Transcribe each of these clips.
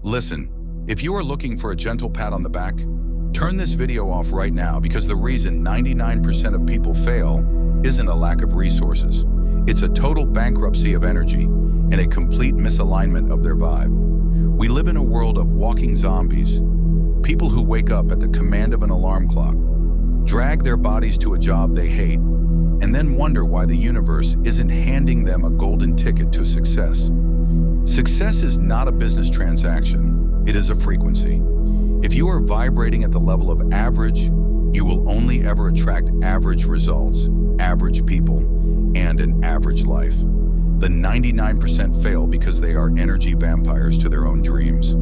Listen, if you are looking for a gentle pat on the back, turn this video off right now because the reason 99% of people fail isn't a lack of resources. It's a total bankruptcy of energy and a complete misalignment of their vibe. We live in a world of walking zombies, people who wake up at the command of an alarm clock, drag their bodies to a job they hate, and then wonder why the universe isn't handing them a golden ticket to success. Success is not a business transaction, it is a frequency. If you are vibrating at the level of average, you will only ever attract average results, average people, and an average life. The 99% fail because they are energy vampires to their own dreams,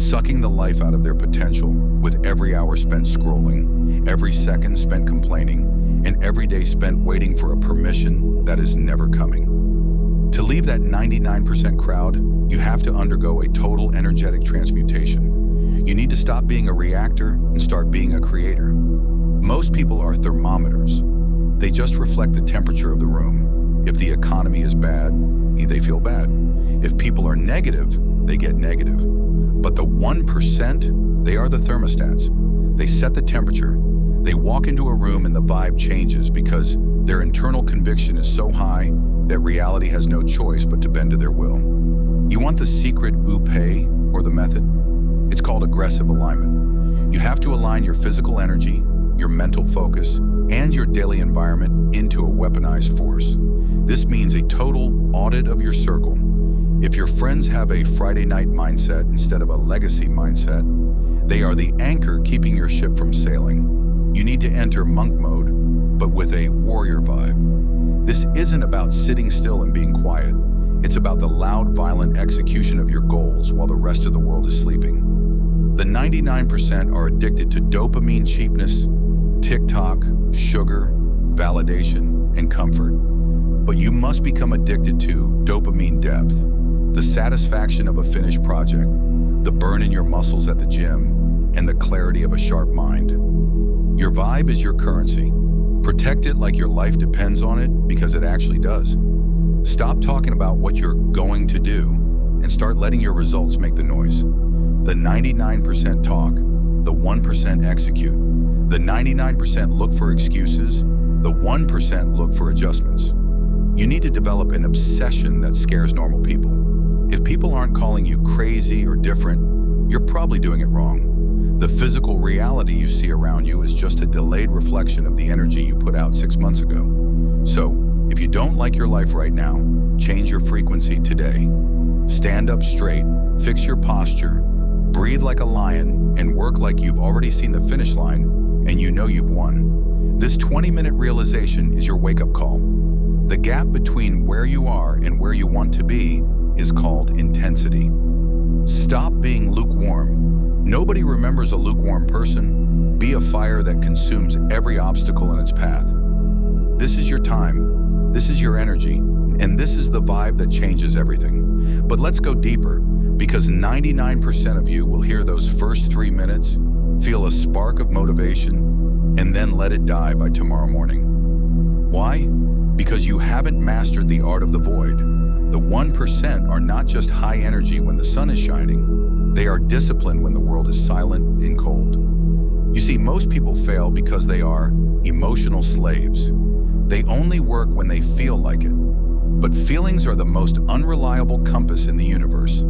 sucking the life out of their potential with every hour spent scrolling, every second spent complaining, and every day spent waiting for a permission that is never coming. To leave that 99% crowd, you have to undergo a total energetic transmutation. You need to stop being a reactor and start being a creator. Most people are thermometers. They just reflect the temperature of the room. If the economy is bad, they feel bad. If people are negative, they get negative. But the 1%, they are the thermostats. They set the temperature. They walk into a room and the vibe changes because their internal conviction is so high that reality has no choice but to bend to their will. You want the secret UPE or the method? It's called aggressive alignment. You have to align your physical energy, your mental focus, and your daily environment into a weaponized force. This means a total audit of your circle. If your friends have a Friday night mindset instead of a legacy mindset, they are the anchor keeping your ship from sailing. You need to enter monk mode, but with a warrior vibe. This isn't about sitting still and being quiet. It's about the loud, violent execution of your goals while the rest of the world is sleeping. The 99% are addicted to dopamine cheapness, TikTok, sugar, validation, and comfort. But you must become addicted to dopamine depth, the satisfaction of a finished project, the burn in your muscles at the gym, and the clarity of a sharp mind. Your vibe is your currency. Protect it like your life depends on it because it actually does. Stop talking about what you're going to do and start letting your results make the noise. The 99% talk, the 1% execute. The 99% look for excuses, the 1% look for adjustments. You need to develop an obsession that scares normal people. If people aren't calling you crazy or different, you're probably doing it wrong. The physical reality you see around you is just a delayed reflection of the energy you put out 6 months ago. So, if you don't like your life right now, change your frequency today. Stand up straight, fix your posture, breathe like a lion, and work like you've already seen the finish line and you know you've won. This 20-minute realization is your wake-up call. The gap between where you are and where you want to be is called intensity. Stop being lukewarm. Nobody remembers a lukewarm person. Be a fire that consumes every obstacle in its path. This is your time, this is your energy, and this is the vibe that changes everything. But let's go deeper, because 99% of you will hear those first 3 minutes, feel a spark of motivation, and then let it die by tomorrow morning. Why? Because you haven't mastered the art of the void. The 1% are not just high energy when the sun is shining, they are disciplined when the world is silent and cold. You see, most people fail because they are emotional slaves. They only work when they feel like it. But feelings are the most unreliable compass in the universe.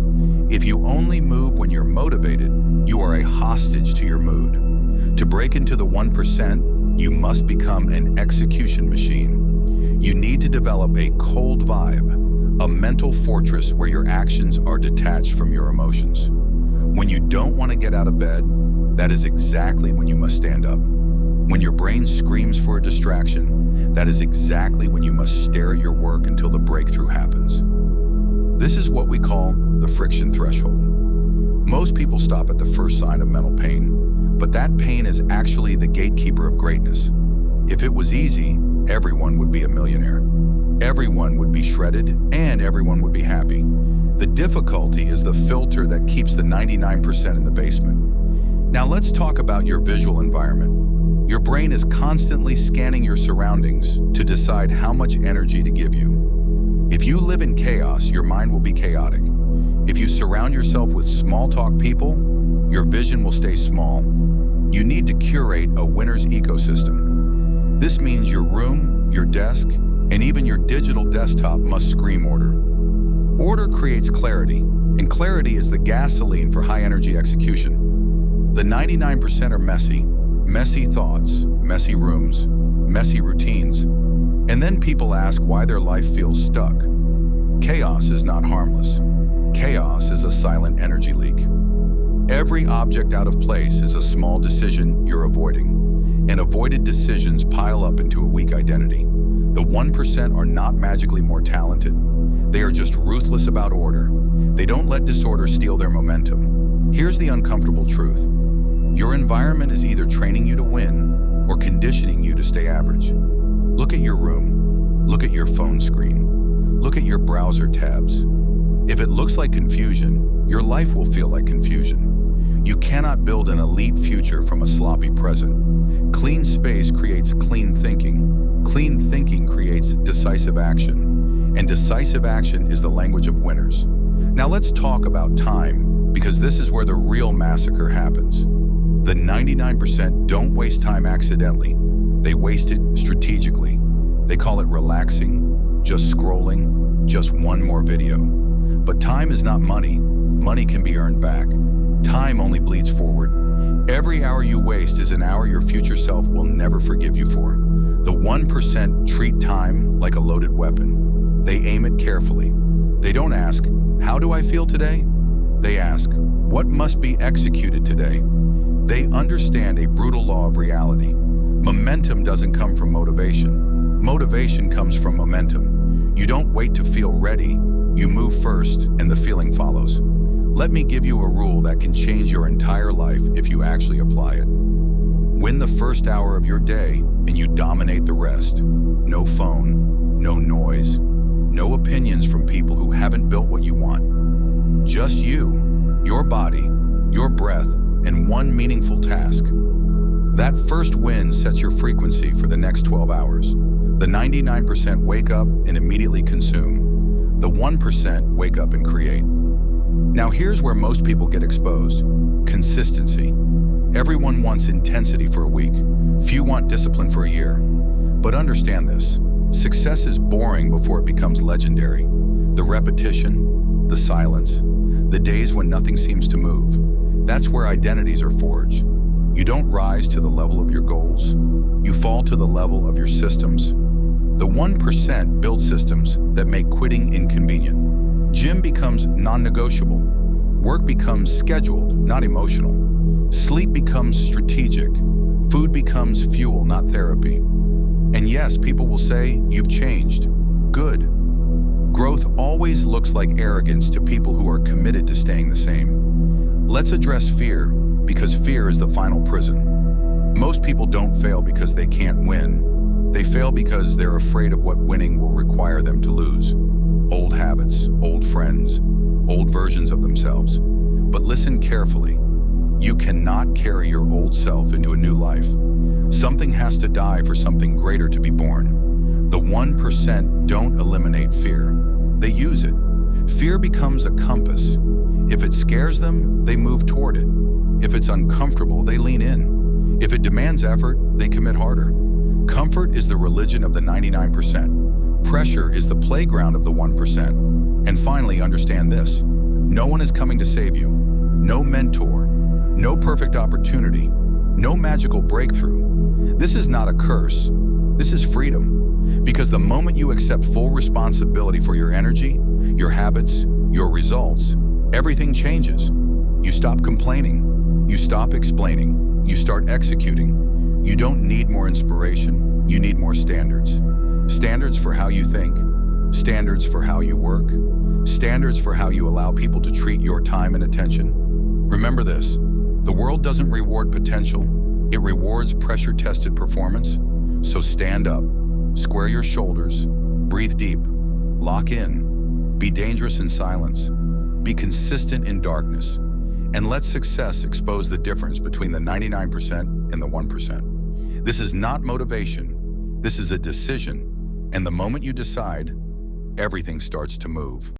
If you only move when you're motivated, you are a hostage to your mood. To break into the 1%, you must become an execution machine. You need to develop a cold vibe, a mental fortress where your actions are detached from your emotions. When you don't want to get out of bed, that is exactly when you must stand up. When your brain screams for a distraction, that is exactly when you must stare at your work until the breakthrough happens. This is what we call the friction threshold. Most people stop at the first sign of mental pain, but that pain is actually the gatekeeper of greatness. If it was easy, everyone would be a millionaire. Everyone would be shredded, and everyone would be happy. The difficulty is the filter that keeps the 99% in the basement. Now let's talk about your visual environment. Your brain is constantly scanning your surroundings to decide how much energy to give you. If you live in chaos, your mind will be chaotic. If you surround yourself with small talk people, your vision will stay small. You need to curate a winner's ecosystem. This means your room, your desk, and even your digital desktop must scream order. Order creates clarity, and clarity is the gasoline for high-energy execution. The 99% are messy. Messy thoughts, messy rooms, messy routines. And then people ask why their life feels stuck. Chaos is not harmless. Chaos is a silent energy leak. Every object out of place is a small decision you're avoiding, and avoided decisions pile up into a weak identity. The 1% are not magically more talented. They are just ruthless about order. They don't let disorder steal their momentum. Here's the uncomfortable truth. Your environment is either training you to win or conditioning you to stay average. Look at your room. Look at your phone screen. Look at your browser tabs. If it looks like confusion, your life will feel like confusion. You cannot build an elite future from a sloppy present. Clean space creates clean thinking. Clean thinking creates decisive action. And decisive action is the language of winners. Now let's talk about time, because this is where the real massacre happens. The 99% don't waste time accidentally. They waste it strategically. They call it relaxing, just scrolling, just one more video. But time is not money. Money can be earned back. Time only bleeds forward. Every hour you waste is an hour your future self will never forgive you for. The 1% treat time like a loaded weapon. They aim it carefully. They don't ask, how do I feel today? They ask, what must be executed today? They understand a brutal law of reality. Momentum doesn't come from motivation. Motivation comes from momentum. You don't wait to feel ready. You move first, and the feeling follows. Let me give you a rule that can change your entire life if you actually apply it. Win the first hour of your day, and you dominate the rest. No phone, no noise, no opinions from people who haven't built what you want. Just you, your body, your breath, and one meaningful task. That first win sets your frequency for the next 12 hours. The 99% wake up and immediately consume. The 1% wake up and create. Now here's where most people get exposed. Consistency. Everyone wants intensity for a week. Few want discipline for a year. But understand this. Success is boring before it becomes legendary. The repetition, the silence, the days when nothing seems to move. That's where identities are forged. You don't rise to the level of your goals. You fall to the level of your systems. The 1% build systems that make quitting inconvenient. Gym becomes non-negotiable. Work becomes scheduled, not emotional. Sleep becomes strategic. Food becomes fuel, not therapy. And yes, people will say, you've changed. Good. Growth always looks like arrogance to people who are committed to staying the same. Let's address fear, because fear is the final prison. Most people don't fail because they can't win. They fail because they're afraid of what winning will require them to lose. Old habits, old friends, old versions of themselves. But listen carefully. You cannot carry your old self into a new life. Something has to die for something greater to be born. The 1% don't eliminate fear. They use it. Fear becomes a compass. If it scares them, they move toward it. If it's uncomfortable, they lean in. If it demands effort, they commit harder. Comfort is the religion of the 99%. Pressure is the playground of the 1%. And finally, understand this. No one is coming to save you. No mentor. No perfect opportunity. No magical breakthrough. This is not a curse. This is freedom. Because the moment you accept full responsibility for your energy, your habits, your results, everything changes. You stop complaining. You stop explaining. You start executing. You don't need more inspiration. You need more standards. Standards for how you think. Standards for how you work. Standards for how you allow people to treat your time and attention. Remember this. The world doesn't reward potential. It rewards pressure-tested performance. So stand up. Square your shoulders. Breathe deep. Lock in. Be dangerous in silence. Be consistent in darkness. And let success expose the difference between the 99% and the 1%. This is not motivation. This is a decision. And the moment you decide, everything starts to move.